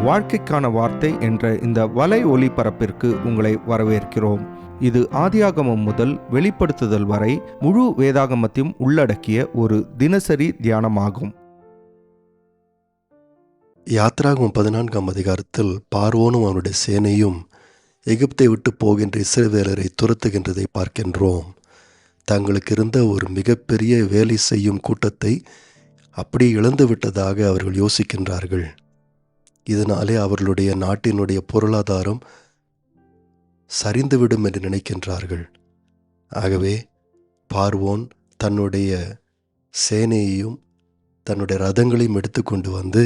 வாழ்க்கைக்கான வார்த்தை என்ற இந்த வலை ஒளிபரப்பிற்கு உங்களை வரவேற்கிறோம். இது ஆதியாகமம் முதல் வெளிப்படுத்துதல் வரை முழு வேதாகமத்தையும் உள்ளடக்கிய ஒரு தினசரி தியானமாகும். யாத்ராகமம் 14ஆம் அதிகாரத்தில் பார்வோனும் அவனுடைய சேனையும் எகிப்தை விட்டு போகின்ற இஸ்ரவேலரை துரத்துகின்றதை பார்க்கின்றோம். தங்களுக்கு இருந்த ஒரு மிகப்பெரிய வேலை செய்யும் கூட்டத்தை அப்படி இழந்து விட்டதாக அவர்கள் யோசிக்கின்றார்கள். இதனாலே அவர்களுடைய நாட்டினுடைய பொருளாதாரம் சரிந்துவிடும் என்று நினைக்கின்றார்கள். ஆகவே பார்வோன் தன்னுடைய சேனையையும் தன்னுடைய ரதங்களையும் எடுத்துக்கொண்டு வந்து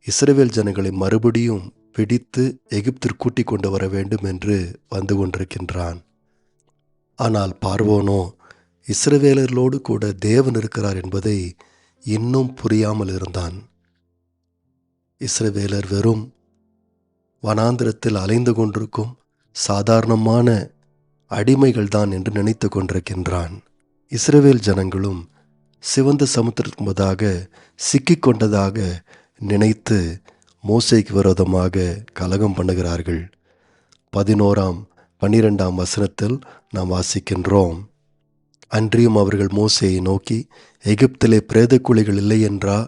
இஸ்ரவேல் ஜனங்களை மறுபடியும் பிடித்து எகிப்திற்கு கூட்டிக் கொண்டு வர வேண்டும் என்று வந்து கொண்டிருக்கின்றான். ஆனால் பார்வோனோ இஸ்ரவேலர்களோடு கூட தேவன் இருக்கிறார் என்பதை இன்னும் புரியாமல் இருந்தான். இஸ்ரவேலர் வெறும் வனாந்திரத்தில் அலைந்து கொண்டிருக்கும் சாதாரணமான அடிமைகள் தான் என்று நினைத்து கொண்டிருக்கின்றான். இஸ்ரவேல் ஜனங்களும் சிவந்த சமுத்திரத்துக்கு முன்பதாக சிக்கிக்கொண்டதாக நினைத்து மோசேக்கு விரோதமாக கலகம் பண்ணுகிறார்கள். 11ஆம் 12ஆம் வசனத்தில் நாம் வாசிக்கின்றோம். அன்றியும் அவர்கள் மோசேயை நோக்கி, எகிப்திலே பிரேத குழிகள் இல்லை என்றா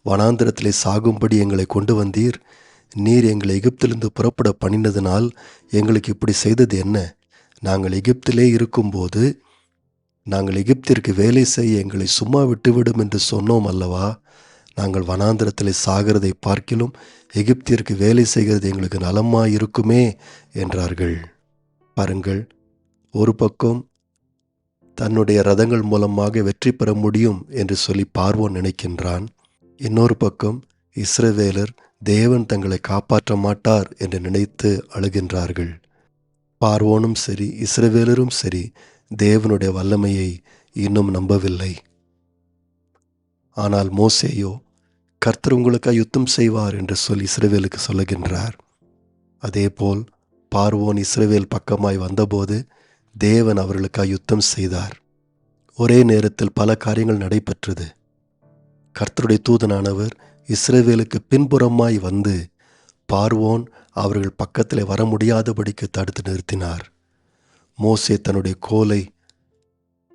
வனாந்திரத்திலே சாகும்படி எங்களை கொண்டு வந்தீர்? நீர் எங்களை எகிப்திலிருந்து புறப்பட பண்ணினதினால் எங்களுக்கு இப்படி செய்தது என்ன? நாங்கள் எகிப்திலே இருக்கும்போது நாங்கள் எகிப்திற்கு வேலை செய்ய எங்களை சும்மா விட்டுவிடும் என்று சொன்னோம் அல்லவா? நாங்கள் வனாந்திரத்திலே சாகிறதை பார்க்கிலும் எகிப்திற்கு வேலை செய்கிறது எங்களுக்கு நலமாயிருக்குமே என்றார்கள். பாருங்கள், ஒரு பக்கம் தன்னுடைய ரதங்கள் மூலமாக வெற்றி பெற முடியும் என்று சொல்லி பார்வோன் நினைக்கின்றான். இன்னொரு பக்கம் இஸ்ரவேலர் தேவன் தங்களை காப்பாற்ற மாட்டார் என்று நினைத்து அழுகின்றார்கள். பார்வோனும் சரி இஸ்ரவேலரும் சரி தேவனுடைய வல்லமையை இன்னும் நம்பவில்லை. ஆனால் மோசேயோ கர்த்தர் உங்களுக்காக யுத்தம் செய்வார் என்று சொல்லி இஸ்ரவேலுக்கு சொல்லுகின்றார். அதேபோல் பார்வோன் இஸ்ரவேல் பக்கமாய் வந்தபோது தேவன் அவர்களுக்காக யுத்தம் செய்தார். ஒரே நேரத்தில் பல காரியங்கள் நடைபெற்றது. கர்த்தருடைய தூதனானவர் இஸ்ரவேலுக்கு பின்புறமாய் வந்து பார்வோன் அவர்கள் பக்கத்தில் வர முடியாதபடிக்கு தடுத்து நிறுத்தினார். மோசே தன்னுடைய கோலை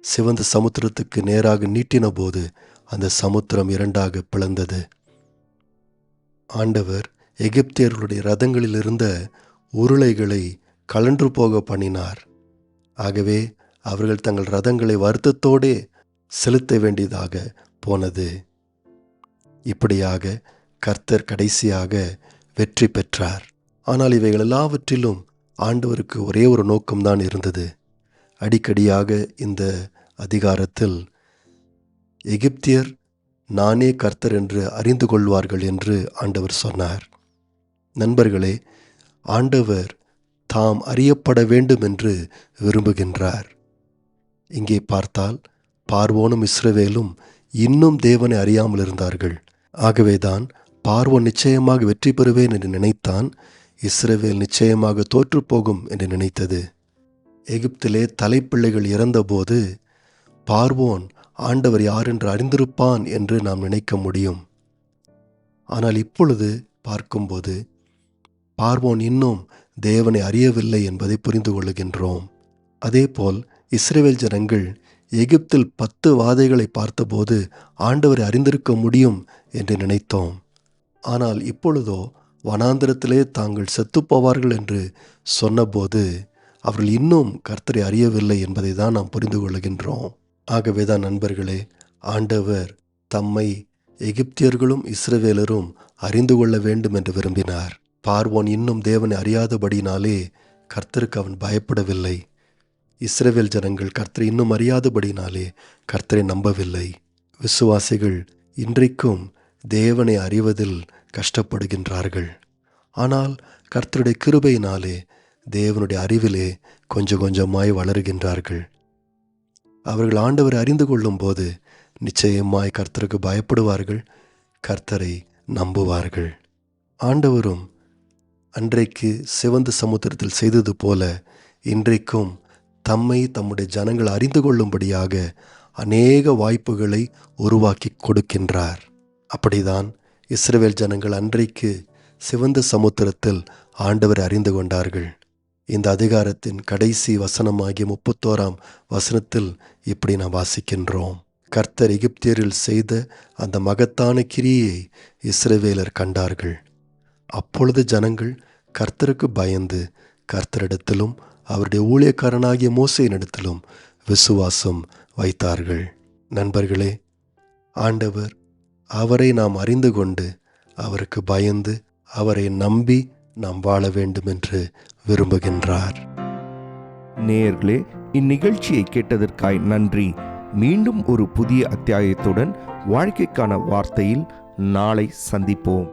சிவந்த சமுத்திரத்துக்கு நேராக நீட்டின போது அந்த சமுத்திரம் இரண்டாக பிளந்தது. ஆண்டவர் எகிப்தியர்களுடைய ரதங்களில் இருந்த உருளைகளை கழன்று போக பண்ணினார். ஆகவே அவர்கள் தங்கள் ரதங்களை வருத்தத்தோடே செலுத்த வேண்டியதாக போனது. இப்படியாக கர்த்தர் கடைசியாக வெற்றி பெற்றார். ஆனால் இவைகள் எல்லாவற்றிலும் ஆண்டவருக்கு ஒரே ஒரு நோக்கம்தான் இருந்தது. அடிக்கடியாக இந்த அதிகாரத்தில் எகிப்தியர் நானே கர்த்தர் என்று அறிந்து கொள்வார்கள் என்று ஆண்டவர் சொன்னார். நண்பர்களே, ஆண்டவர் தாம் அறியப்பட வேண்டும் என்று விரும்புகின்றார். இங்கே பார்த்தால் பார்வோனும் இஸ்ரவேலும் இன்னும் தேவனை அறியாமல் இருந்தார்கள். ஆகவேதான் பார்வோன் நிச்சயமாக வெற்றி பெறுவேன் என்று நினைத்தான். இஸ்ரவேல் நிச்சயமாக தோற்றுப்போகும் என்று நினைத்தது. எகிப்திலே தலைப்பிள்ளைகள் இறந்தபோது பார்வோன் ஆண்டவர் யார் என்று அறிந்திருப்பான் என்று நாம் நினைக்க முடியும். ஆனால் இப்பொழுது பார்க்கும்போது பார்வோன் இன்னும் தேவனை அறியவில்லை என்பதை புரிந்து கொள்ளுகின்றோம். அதேபோல் இஸ்ரவேல் ஜனங்கள் எகிப்தில் 10 வாதைகளை பார்த்தபோது ஆண்டவரை அறிந்திருக்க முடியும் என்று நினைத்தோம். ஆனால் இப்பொழுதோ வனாந்திரத்திலே தாங்கள் செத்துப்போவார்கள் என்று சொன்னபோது அவர்கள் இன்னும் கர்த்தரை அறியவில்லை என்பதை தான் நாம் புரிந்து கொள்கின்றோம். ஆகவேதான் நண்பர்களே, ஆண்டவர் தம்மை எகிப்தியர்களும் இஸ்ரவேலரும் அறிந்து கொள்ள வேண்டும் என்று விரும்பினார். பார்வோன் இன்னும் தேவனை அறியாதபடினாலே கர்த்தருக்கு அவன் பயப்படவில்லை. இஸ்ரவேல் ஜனங்கள் கர்த்தரை இன்னும் அறியாதபடினாலே கர்த்தரை நம்பவில்லை. விசுவாசிகள் இன்றைக்கும் தேவனை அறிவதில் கஷ்டப்படுகின்றார்கள். ஆனால் கர்த்தருடைய கிருபையினாலே தேவனுடைய அறிவிலே கொஞ்சம் கொஞ்சமாய் வளருகின்றார்கள். அவர்கள் ஆண்டவரை அறிந்து கொள்ளும் போது நிச்சயமாய் கர்த்தருக்கு பயப்படுவார்கள், கர்த்தரை நம்புவார்கள். ஆண்டவரும் அன்றைக்கு சிவந்த சமுத்திரத்தில் செய்தது போல இன்றைக்கும் தம்மை தம்முடைய ஜனங்கள் அறிந்து கொள்ளும்படியாக அநேக வாய்ப்புகளை உருவாக்கி கொடுக்கின்றார். அப்படிதான் இஸ்ரவேல் ஜனங்கள் அன்றைக்கு சிவந்த சமுத்திரத்தில் ஆண்டவர் அறிந்து கொண்டார்கள். இந்த அதிகாரத்தின் கடைசி வசனமாகிய 31ஆம் வசனத்தில் இப்படி நாம் வாசிக்கின்றோம். கர்த்தர் எகிப்தியரில் செய்த அந்த மகத்தான கிரியையை இஸ்ரவேலர் கண்டார்கள். அப்பொழுது ஜனங்கள் கர்த்தருக்கு பயந்து கர்த்தரிடத்திலும் அவருடைய ஊழியக்காரனாகிய மோசேயினிடத்திலும் விசுவாசம் வைத்தார்கள். நண்பர்களே, ஆண்டவர் அவரை நாம் அறிந்து கொண்டு அவருக்கு பயந்து அவரை நம்பி நாம் வாழ வேண்டும் என்று விரும்புகின்றார். நேயர்களே, இந்நிகழ்ச்சியை கேட்டதற்காய் நன்றி. மீண்டும் ஒரு புதிய அத்தியாயத்துடன் வாழ்க்கைக்கான வார்த்தையில் நாளை சந்திப்போம்.